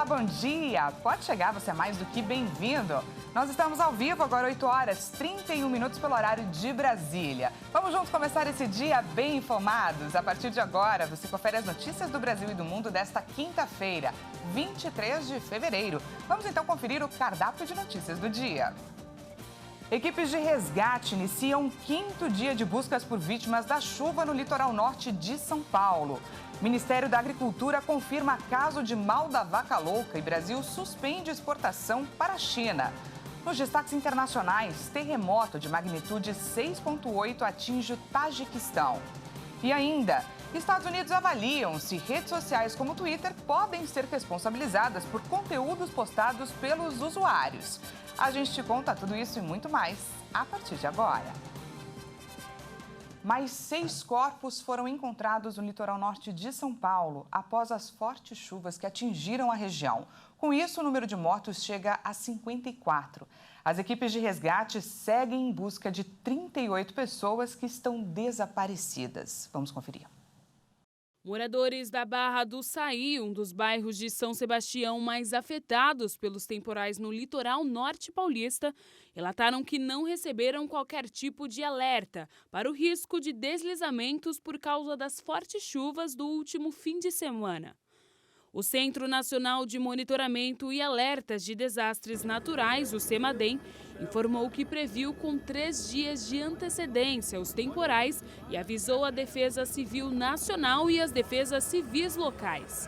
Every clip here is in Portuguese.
Olá, bom dia! Pode chegar, você é mais do que bem-vindo. Nós estamos ao vivo agora, 8 horas 31 minutos pelo horário de Brasília. Vamos juntos começar esse dia bem informados. A partir de agora, você confere as notícias do Brasil e do mundo desta quinta-feira, 23 de fevereiro. Vamos então conferir o cardápio de notícias do dia. Equipes de resgate iniciam um 5º dia de buscas por vítimas da chuva no litoral norte de São Paulo. Ministério da Agricultura confirma caso de mal da vaca louca e Brasil suspende exportação para a China. Nos destaques internacionais, terremoto de magnitude 6,8 atinge o Tajiquistão. E ainda, Estados Unidos avaliam se redes sociais como o Twitter podem ser responsabilizadas por conteúdos postados pelos usuários. A gente te conta tudo isso e muito mais a partir de agora. Mais 6 corpos foram encontrados no litoral norte de São Paulo após as fortes chuvas que atingiram a região. Com isso, o número de mortos chega a 54. As equipes de resgate seguem em busca de 38 pessoas que estão desaparecidas. Vamos conferir. Moradores da Barra do Saí, um dos bairros de São Sebastião mais afetados pelos temporais no litoral norte paulista, relataram que não receberam qualquer tipo de alerta para o risco de deslizamentos por causa das fortes chuvas do último fim de semana. O Centro Nacional de Monitoramento e Alertas de Desastres Naturais, o CEMADEM, informou que previu com 3 dias de antecedência os temporais e avisou a Defesa Civil Nacional e as defesas civis locais.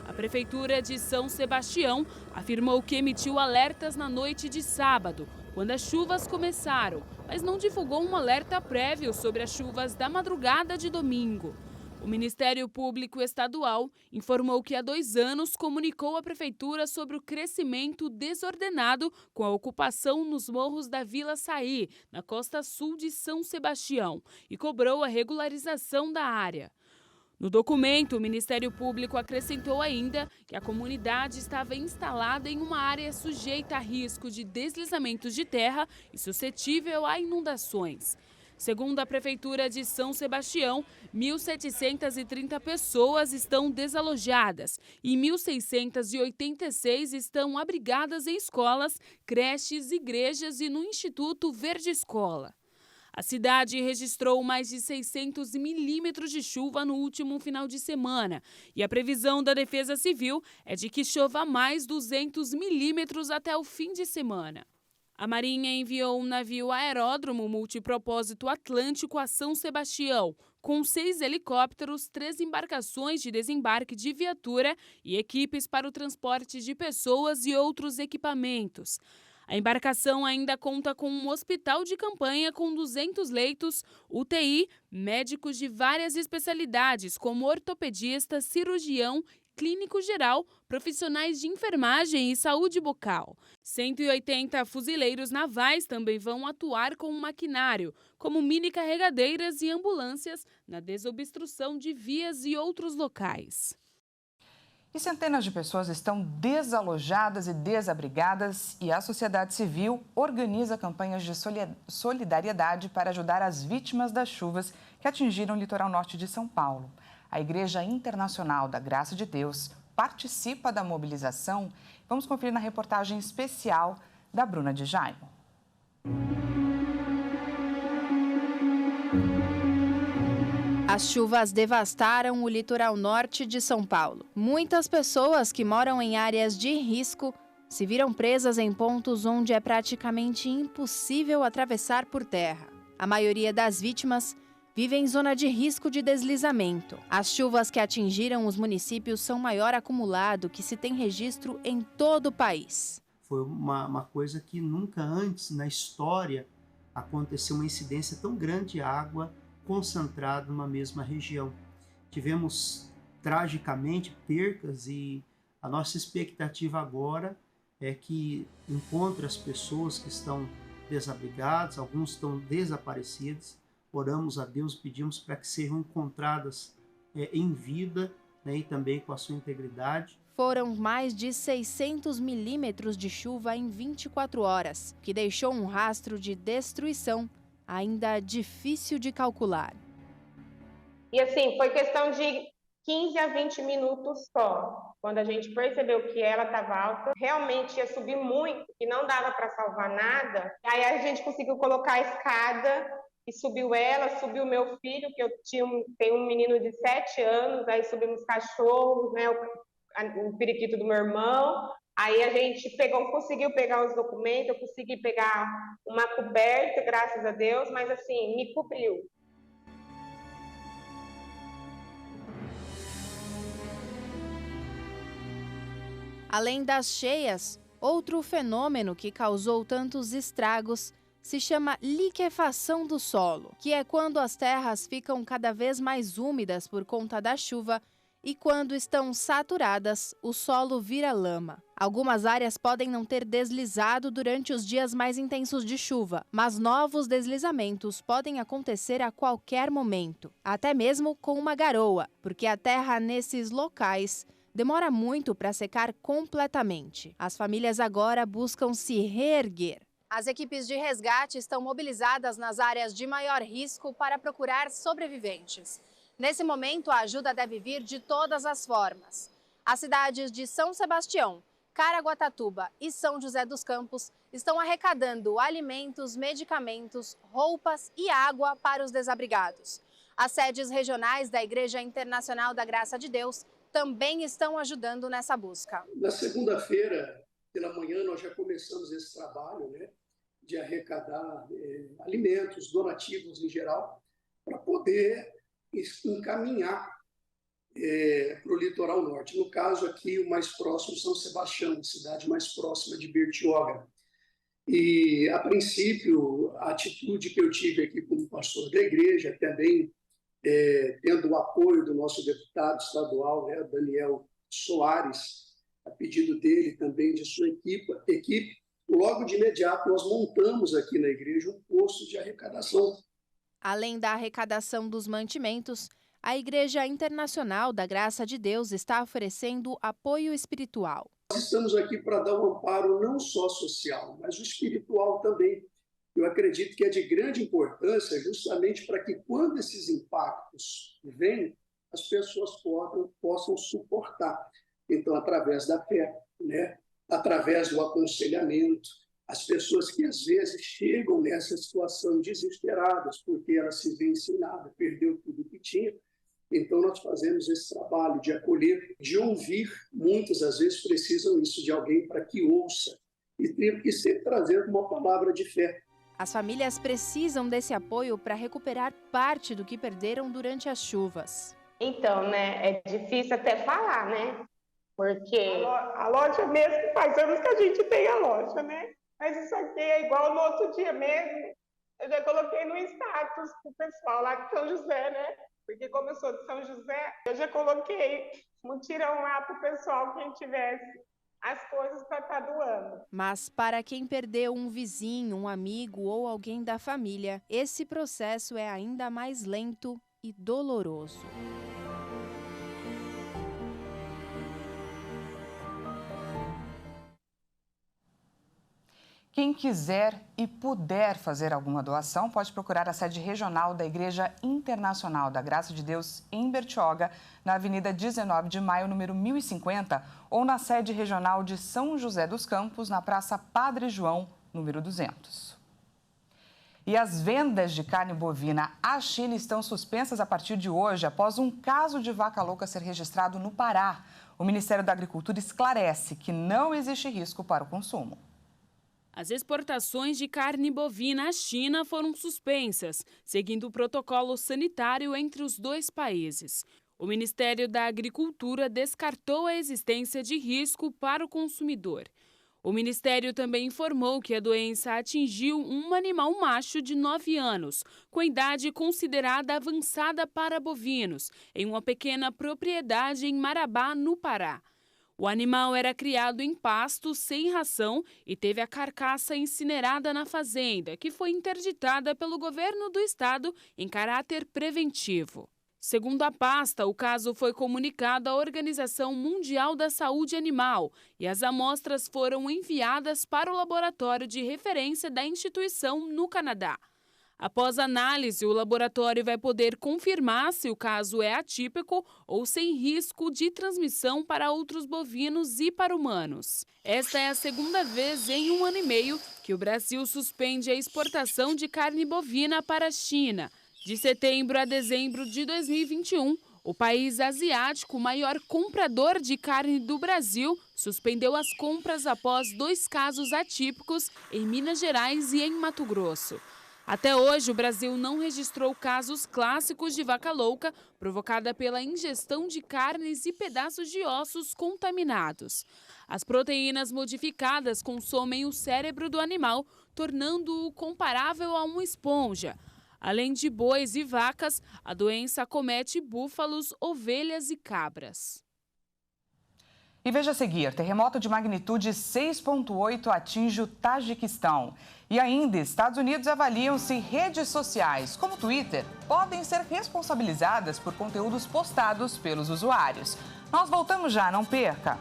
A Prefeitura de São Sebastião afirmou que emitiu alertas na noite de sábado, quando as chuvas começaram, mas não divulgou um alerta prévio sobre as chuvas da madrugada de domingo. O Ministério Público Estadual informou que há 2 anos comunicou à Prefeitura sobre o crescimento desordenado com a ocupação nos morros da Vila Saí, na costa sul de São Sebastião, e cobrou a regularização da área. No documento, o Ministério Público acrescentou ainda que a comunidade estava instalada em uma área sujeita a risco de deslizamentos de terra e suscetível a inundações. Segundo a Prefeitura de São Sebastião, 1.730 pessoas estão desalojadas e 1.686 estão abrigadas em escolas, creches, igrejas e no Instituto Verde Escola. A cidade registrou mais de 600 milímetros de chuva no último final de semana e a previsão da Defesa Civil é de que chova mais 200 milímetros até o fim de semana. A Marinha enviou um navio aeródromo multipropósito Atlântico a São Sebastião, com 6 helicópteros, 3 embarcações de desembarque de viatura e equipes para o transporte de pessoas e outros equipamentos. A embarcação ainda conta com um hospital de campanha com 200 leitos, UTI, médicos de várias especialidades, como ortopedista, cirurgião, clínico geral, profissionais de enfermagem e saúde bucal. 180 fuzileiros navais também vão atuar com um maquinário, como mini carregadeiras e ambulâncias, na desobstrução de vias e outros locais. E centenas de pessoas estão desalojadas e desabrigadas e a sociedade civil organiza campanhas de solidariedade para ajudar as vítimas das chuvas que atingiram o litoral norte de São Paulo. A Igreja Internacional da Graça de Deus participa da mobilização. Vamos conferir na reportagem especial da Bruna de Jaime. As chuvas devastaram o litoral norte de São Paulo. Muitas pessoas que moram em áreas de risco se viram presas em pontos onde é praticamente impossível atravessar por terra. A maioria das vítimas vive em zona de risco de deslizamento. As chuvas que atingiram os municípios são o maior acumulado que se tem registro em todo o país. Foi uma coisa que nunca antes na história aconteceu uma incidência tão grande de água concentrada numa mesma região. Tivemos tragicamente percas e a nossa expectativa agora é que encontre as pessoas que estão desabrigadas, alguns estão desaparecidos. Oramos a Deus, pedimos para que sejam encontradas em vida, né, e também com a sua integridade. Foram mais de 600 milímetros de chuva em 24 horas, que deixou um rastro de destruição ainda difícil de calcular. E assim, foi questão de 15 a 20 minutos só. Quando a gente percebeu que ela estava alta, realmente ia subir muito e não dava para salvar nada. Aí a gente conseguiu colocar a escada e subiu ela, subiu meu filho, que eu tenho um menino de 7 anos, aí subimos cachorros, né, o periquito do meu irmão. Aí a gente conseguiu pegar os documentos, eu consegui pegar uma coberta, graças a Deus, mas assim, me cobriu. Além das cheias, outro fenômeno que causou tantos estragos se chama liquefação do solo, que é quando as terras ficam cada vez mais úmidas por conta da chuva e quando estão saturadas, o solo vira lama. Algumas áreas podem não ter deslizado durante os dias mais intensos de chuva, mas novos deslizamentos podem acontecer a qualquer momento, até mesmo com uma garoa, porque a terra nesses locais demora muito para secar completamente. As famílias agora buscam se reerguer. As equipes de resgate estão mobilizadas nas áreas de maior risco para procurar sobreviventes. Nesse momento, a ajuda deve vir de todas as formas. As cidades de São Sebastião, Caraguatatuba e São José dos Campos estão arrecadando alimentos, medicamentos, roupas e água para os desabrigados. As sedes regionais da Igreja Internacional da Graça de Deus também estão ajudando nessa busca. Na segunda-feira, pela manhã, nós já começamos esse trabalho, né, de arrecadar alimentos, donativos em geral, para poder encaminhar para o litoral norte. No caso aqui, o mais próximo, São Sebastião, a cidade mais próxima de Bertioga. E, a princípio, a atitude que eu tive aqui como pastor da igreja, também tendo o apoio do nosso deputado estadual, né, Daniel Soares, a pedido dele também de sua equipe, logo de imediato nós montamos aqui na igreja um posto de arrecadação. Além da arrecadação dos mantimentos, a Igreja Internacional da Graça de Deus está oferecendo apoio espiritual. Nós estamos aqui para dar um amparo não só social, mas o espiritual também. Eu acredito que é de grande importância justamente para que quando esses impactos vêm, as pessoas possam suportar. Então, através da fé, né? Através do aconselhamento, as pessoas que às vezes chegam nessa situação desesperadas porque elas se veem sem nada, perdeu tudo que tinha. Então, nós fazemos esse trabalho de acolher, de ouvir. Muitas, às vezes, precisam isso de alguém para que ouça. E tem que sempre trazer uma palavra de fé. As famílias precisam desse apoio para recuperar parte do que perderam durante as chuvas. Então, né, é difícil até falar, né? Porque a loja mesmo, faz anos que a gente tem a loja, né? Mas isso aqui é igual no outro dia mesmo. Eu já coloquei no status pro pessoal lá de São José, né? Porque como eu sou de São José, eu já coloquei mutirão lá pro pessoal, quem tivesse as coisas para estar doando. Mas para quem perdeu um vizinho, um amigo ou alguém da família, esse processo é ainda mais lento e doloroso. Quem quiser e puder fazer alguma doação pode procurar a sede regional da Igreja Internacional da Graça de Deus em Bertioga, na Avenida 19 de Maio, número 1050, ou na sede regional de São José dos Campos, na Praça Padre João, número 200. E as vendas de carne bovina à China estão suspensas a partir de hoje, após um caso de vaca louca ser registrado no Pará. O Ministério da Agricultura esclarece que não existe risco para o consumo. As exportações de carne bovina à China foram suspensas, seguindo o protocolo sanitário entre os dois países. O Ministério da Agricultura descartou a existência de risco para o consumidor. O Ministério também informou que a doença atingiu um animal macho de 9 anos, com idade considerada avançada para bovinos, em uma pequena propriedade em Marabá, no Pará. O animal era criado em pasto, sem ração, e teve a carcaça incinerada na fazenda, que foi interditada pelo governo do estado em caráter preventivo. Segundo a pasta, o caso foi comunicado à Organização Mundial da Saúde Animal e as amostras foram enviadas para o laboratório de referência da instituição no Canadá. Após análise, o laboratório vai poder confirmar se o caso é atípico ou sem risco de transmissão para outros bovinos e para humanos. Esta é a segunda vez em 1 ano e meio que o Brasil suspende a exportação de carne bovina para a China. De setembro a dezembro de 2021, o país asiático, maior comprador de carne do Brasil, suspendeu as compras após 2 casos atípicos em Minas Gerais e em Mato Grosso. Até hoje, o Brasil não registrou casos clássicos de vaca louca provocada pela ingestão de carnes e pedaços de ossos contaminados. As proteínas modificadas consomem o cérebro do animal, tornando-o comparável a uma esponja. Além de bois e vacas, a doença acomete búfalos, ovelhas e cabras. E veja a seguir, terremoto de magnitude 6,8 atinge o Tajiquistão. E ainda, Estados Unidos avaliam se redes sociais, como o Twitter, podem ser responsabilizadas por conteúdos postados pelos usuários. Nós voltamos já, não perca!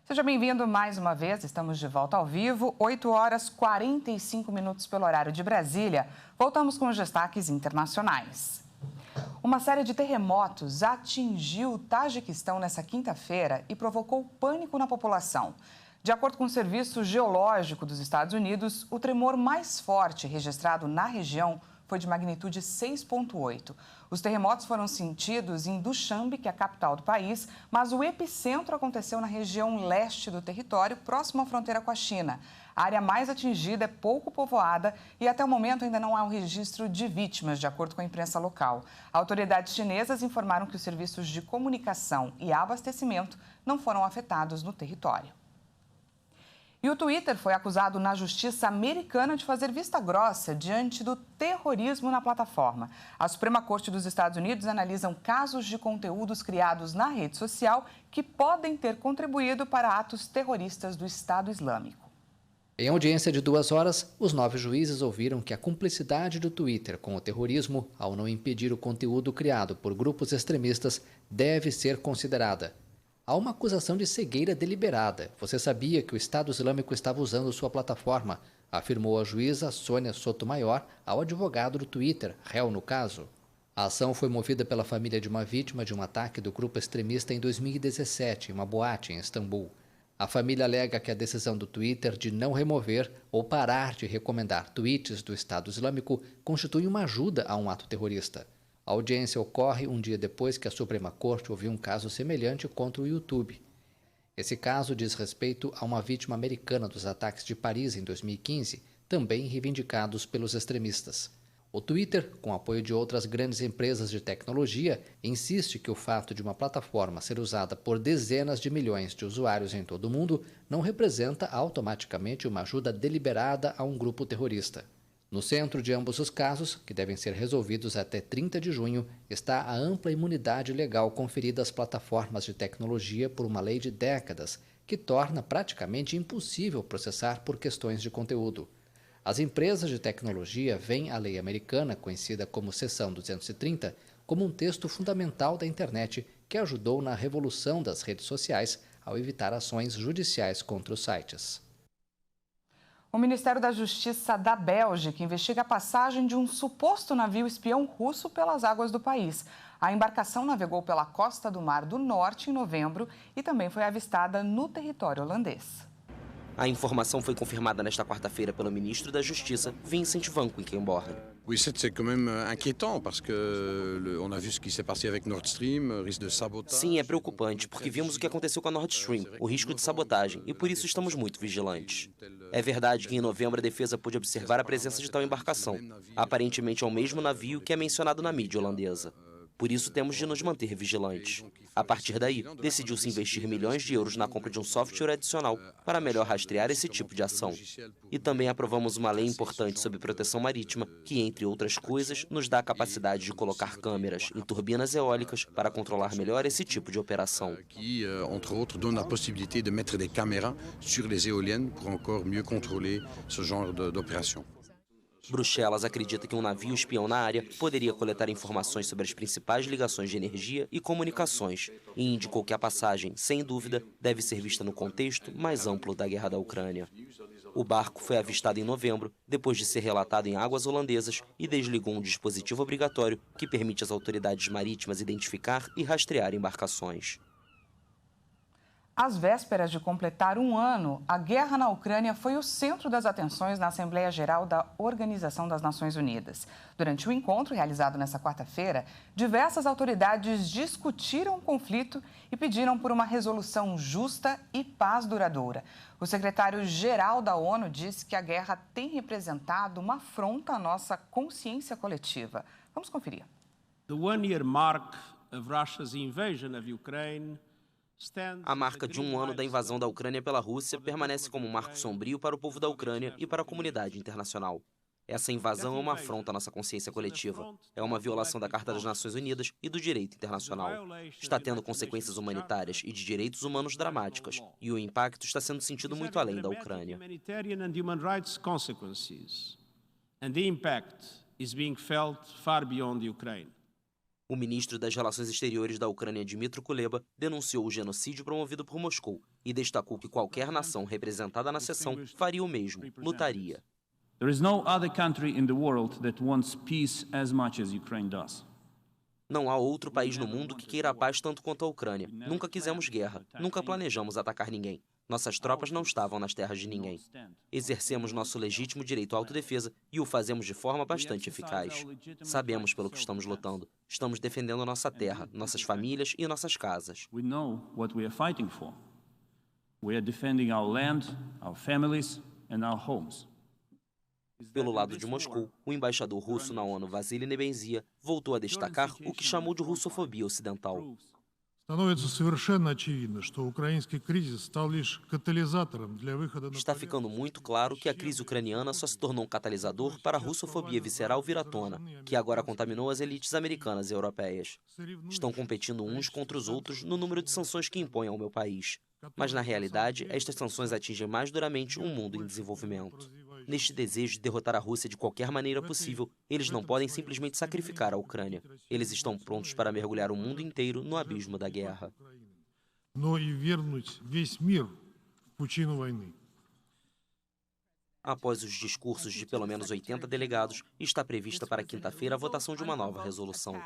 Seja bem-vindo mais uma vez, estamos de volta ao vivo, 8 horas 45 minutos pelo horário de Brasília. Voltamos com os destaques internacionais. Uma série de terremotos atingiu o Tajiquistão nesta quinta-feira e provocou pânico na população. De acordo com o Serviço Geológico dos Estados Unidos, o tremor mais forte registrado na região foi de magnitude 6,8. Os terremotos foram sentidos em Dushanbe, que é a capital do país, mas o epicentro aconteceu na região leste do território, próximo à fronteira com a China. A área mais atingida é pouco povoada e até o momento ainda não há um registro de vítimas, de acordo com a imprensa local. Autoridades chinesas informaram que os serviços de comunicação e abastecimento não foram afetados no território. E o Twitter foi acusado na justiça americana de fazer vista grossa diante do terrorismo na plataforma. A Suprema Corte dos Estados Unidos analisa casos de conteúdos criados na rede social que podem ter contribuído para atos terroristas do Estado Islâmico. Em audiência de 2 horas, os 9 juízes ouviram que a cumplicidade do Twitter com o terrorismo, ao não impedir o conteúdo criado por grupos extremistas, deve ser considerada. Há uma acusação de cegueira deliberada. Você sabia que o Estado Islâmico estava usando sua plataforma, afirmou a juíza Sônia Sotomayor ao advogado do Twitter, réu no caso. A ação foi movida pela família de uma vítima de um ataque do grupo extremista em 2017, em uma boate em Istambul. A família alega que a decisão do Twitter de não remover ou parar de recomendar tweets do Estado Islâmico constitui uma ajuda a um ato terrorista. A audiência ocorre um dia depois que a Suprema Corte ouviu um caso semelhante contra o YouTube. Esse caso diz respeito a uma vítima americana dos ataques de Paris em 2015, também reivindicados pelos extremistas. O Twitter, com apoio de outras grandes empresas de tecnologia, insiste que o fato de uma plataforma ser usada por dezenas de milhões de usuários em todo o mundo não representa automaticamente uma ajuda deliberada a um grupo terrorista. No centro de ambos os casos, que devem ser resolvidos até 30 de junho, está a ampla imunidade legal conferida às plataformas de tecnologia por uma lei de décadas, que torna praticamente impossível processar por questões de conteúdo. As empresas de tecnologia veem a lei americana, conhecida como Seção 230, como um texto fundamental da internet que ajudou na revolução das redes sociais ao evitar ações judiciais contra os sites. O Ministério da Justiça da Bélgica investiga a passagem de um suposto navio espião russo pelas águas do país. A embarcação navegou pela costa do Mar do Norte em novembro e também foi avistada no território holandês. A informação foi confirmada nesta quarta-feira pelo ministro da Justiça, Vincent Van Quickenborne. Oui, c'est quand même inquiétant parce que on a vu ce qui s'est passé avec Nord Stream, risque de sabotagem. Sim, é preocupante porque vimos o que aconteceu com a Nord Stream, o risco de sabotagem, e por isso estamos muito vigilantes. É verdade que em novembro a defesa pôde observar a presença de tal embarcação. Aparentemente é o mesmo navio que é mencionado na mídia holandesa. Por isso temos de nos manter vigilantes. A partir daí, decidiu-se investir milhões de euros na compra de um software adicional para melhor rastrear esse tipo de ação. E também aprovamos uma lei importante sobre proteção marítima que, entre outras coisas, nos dá a capacidade de colocar câmeras em turbinas eólicas para controlar melhor esse tipo de operação. Que, entre autres, donne a possibilité de mettre des caméras sur les éoliennes pour encore mieux contrôler ce genre d'opération. Bruxelas acredita que um navio espião na área poderia coletar informações sobre as principais ligações de energia e comunicações e indicou que a passagem, sem dúvida, deve ser vista no contexto mais amplo da guerra da Ucrânia. O barco foi avistado em novembro, depois de ser relatado em águas holandesas e desligou um dispositivo obrigatório que permite às autoridades marítimas identificar e rastrear embarcações. Às vésperas de completar um ano, a guerra na Ucrânia foi o centro das atenções na Assembleia Geral da Organização das Nações Unidas. Durante o encontro realizado nesta quarta-feira, diversas autoridades discutiram o conflito e pediram por uma resolução justa e paz duradoura. O secretário-geral da ONU disse que a guerra tem representado uma afronta à nossa consciência coletiva. Vamos conferir. The one-year mark of Russia's invasion of Ukraine. A marca de um ano da invasão da Ucrânia pela Rússia permanece como um marco sombrio para o povo da Ucrânia e para a comunidade internacional. Essa invasão é uma afronta à nossa consciência coletiva. É uma violação da Carta das Nações Unidas e do direito internacional. Está tendo consequências humanitárias e de direitos humanos dramáticas, e o impacto está sendo sentido muito além da Ucrânia. O ministro das Relações Exteriores da Ucrânia, Dmytro Kuleba, denunciou o genocídio promovido por Moscou e destacou que qualquer nação representada na sessão faria o mesmo, lutaria. There is no other country in the world that wants peace as much as Ukraine does. Não há outro país no mundo que queira a paz tanto quanto a Ucrânia. Nunca quisemos guerra, nunca planejamos atacar ninguém. Nossas tropas não estavam nas terras de ninguém. Exercemos nosso legítimo direito à autodefesa e o fazemos de forma bastante eficaz. Sabemos pelo que estamos lutando. Estamos defendendo nossa terra, nossas famílias e nossas casas. We know what we are fighting for. We are defending our land, our families and our homes. Pelo lado de Moscou, o embaixador russo na ONU, Vasily Nebenzia, voltou a destacar o que chamou de russofobia ocidental. Está ficando muito claro que a crise ucraniana só se tornou um catalisador para a russofobia visceral vir à tona, que agora contaminou as elites americanas e europeias. Estão competindo uns contra os outros no número de sanções que impõem ao meu país. Mas, na realidade, estas sanções atingem mais duramente um mundo em desenvolvimento. Neste desejo de derrotar a Rússia de qualquer maneira possível, eles não podem simplesmente sacrificar a Ucrânia. Eles estão prontos para mergulhar o mundo inteiro no abismo da guerra. Após os discursos de pelo menos 80 delegados, está prevista para quinta-feira a votação de uma nova resolução.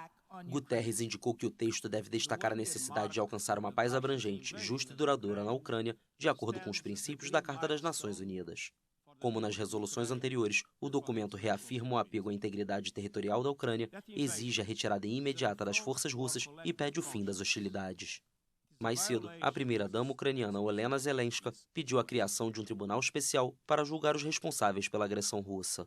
Guterres indicou que o texto deve destacar a necessidade de alcançar uma paz abrangente, justa e duradoura na Ucrânia, de acordo com os princípios da Carta das Nações Unidas. Como nas resoluções anteriores, o documento reafirma o apego à integridade territorial da Ucrânia, exige a retirada imediata das forças russas e pede o fim das hostilidades. Mais cedo, a primeira-dama ucraniana Olena Zelenska pediu a criação de um tribunal especial para julgar os responsáveis pela agressão russa.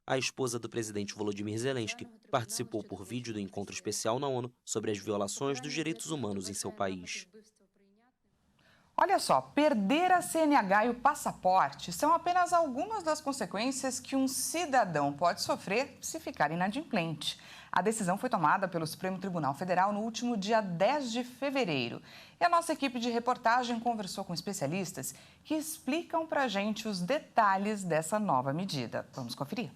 A esposa do presidente Volodymyr Zelensky participou por vídeo do encontro especial na ONU sobre as violações dos direitos humanos em seu país. Olha só, perder a CNH e o passaporte são apenas algumas das consequências que um cidadão pode sofrer se ficar inadimplente. A decisão foi tomada pelo Supremo Tribunal Federal no último dia 10 de fevereiro. E a nossa equipe de reportagem conversou com especialistas que explicam para a gente os detalhes dessa nova medida. Vamos conferir.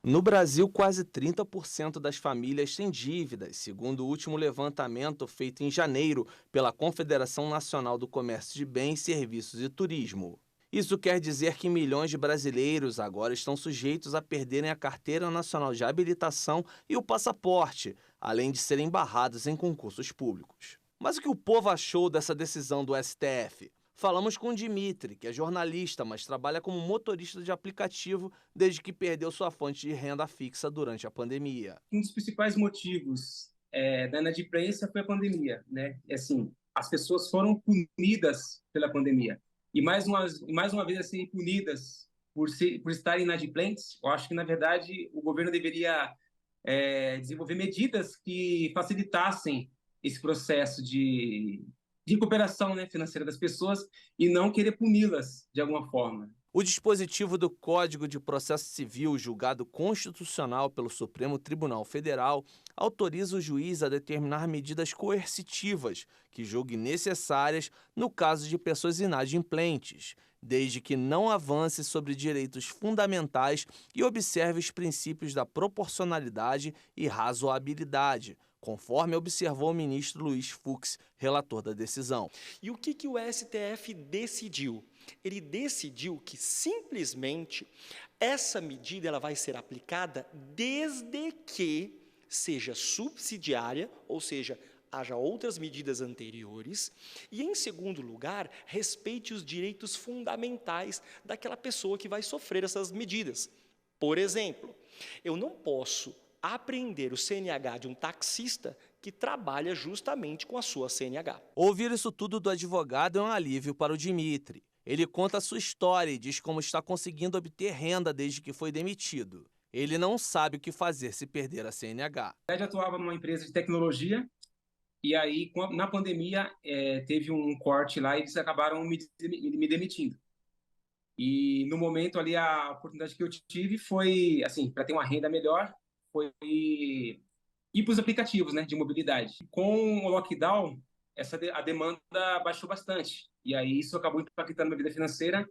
No Brasil, quase 30% das famílias têm dívidas, segundo o último levantamento feito em janeiro pela Confederação Nacional do Comércio de Bens, Serviços e Turismo. Isso quer dizer que milhões de brasileiros agora estão sujeitos a perderem a Carteira Nacional de Habilitação e o passaporte, além de serem barrados em concursos públicos. Mas o que o povo achou dessa decisão do STF? Falamos com o Dmitry, que é jornalista, mas trabalha como motorista de aplicativo desde que perdeu sua fonte de renda fixa durante a pandemia. Um dos principais motivos da inadimplência foi a pandemia, né? Assim, as pessoas foram punidas pela pandemia. E mais uma vez assim, punidas por estarem inadimplentes. Eu acho que, na verdade, o governo deveria desenvolver medidas que facilitassem esse processo de recuperação, né, financeira das pessoas e não querer puni-las de alguma forma. O dispositivo do Código de Processo Civil, julgado constitucional pelo Supremo Tribunal Federal, autoriza o juiz a determinar medidas coercitivas que julgue necessárias no caso de pessoas inadimplentes, desde que não avance sobre direitos fundamentais e observe os princípios da proporcionalidade e razoabilidade, conforme observou o ministro Luiz Fux, relator da decisão. E o que o STF decidiu? Ele decidiu que simplesmente essa medida ela vai ser aplicada desde que seja subsidiária, ou seja, haja outras medidas anteriores, e, em segundo lugar, respeite os direitos fundamentais daquela pessoa que vai sofrer essas medidas. Por exemplo, eu não posso apreender o CNH de um taxista que trabalha justamente com a sua CNH. Ouvir isso tudo do advogado é um alívio para o Dimitri. Ele conta a sua história e diz como está conseguindo obter renda desde que foi demitido. Ele não sabe o que fazer se perder a CNH. Eu já atuava numa empresa de tecnologia e aí, na pandemia, teve um corte lá e eles acabaram me demitindo. E no momento ali, a oportunidade que eu tive foi, assim, para ter uma renda melhor, foi ir para os aplicativos, né, de mobilidade. Com o lockdown, a demanda baixou bastante. E aí isso acabou impactando minha vida financeira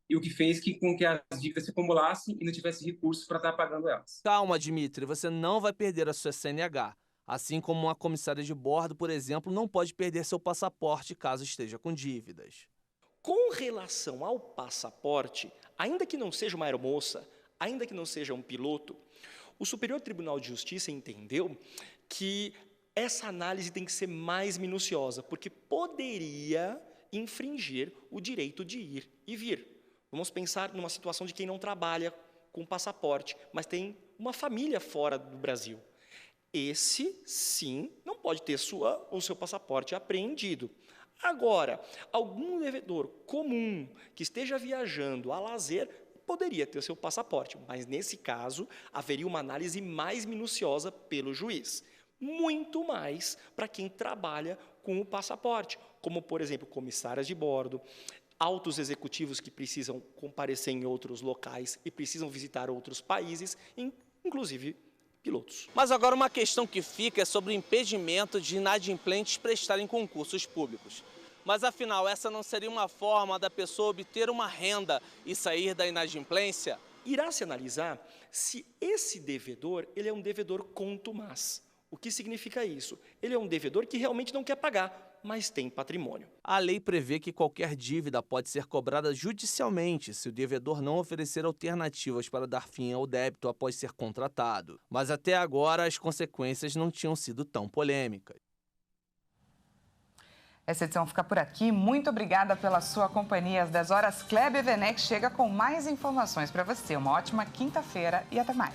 e o que fez com que as dívidas se acumulassem e não tivesse recursos para estar pagando elas. Calma, Dimitri, você não vai perder a sua CNH. Assim como uma comissária de bordo, por exemplo, não pode perder seu passaporte caso esteja com dívidas. Com relação ao passaporte, ainda que não seja uma aeromoça, ainda que não seja um piloto, o Superior Tribunal de Justiça entendeu que essa análise tem que ser mais minuciosa, porque poderia infringir o direito de ir e vir. Vamos pensar numa situação de quem não trabalha com passaporte, mas tem uma família fora do Brasil. Esse, sim, não pode ter o seu passaporte apreendido. Agora, algum devedor comum que esteja viajando a lazer poderia ter seu passaporte, mas nesse caso haveria uma análise mais minuciosa pelo juiz. Muito mais para quem trabalha com o passaporte, como, por exemplo, comissárias de bordo, altos executivos que precisam comparecer em outros locais e precisam visitar outros países, inclusive pilotos. Mas agora uma questão que fica é sobre o impedimento de inadimplentes prestarem concursos públicos. Mas afinal, essa não seria uma forma da pessoa obter uma renda e sair da inadimplência? Irá se analisar se esse devedor ele é um devedor contumaz. O que significa isso? Ele é um devedor que realmente não quer pagar, mas tem patrimônio. A lei prevê que qualquer dívida pode ser cobrada judicialmente se o devedor não oferecer alternativas para dar fim ao débito após ser contratado. Mas até agora as consequências não tinham sido tão polêmicas. Essa edição fica por aqui. Muito obrigada pela sua companhia. Às 10 horas, Kleber Werneck chega com mais informações para você. Uma ótima quinta-feira e até mais.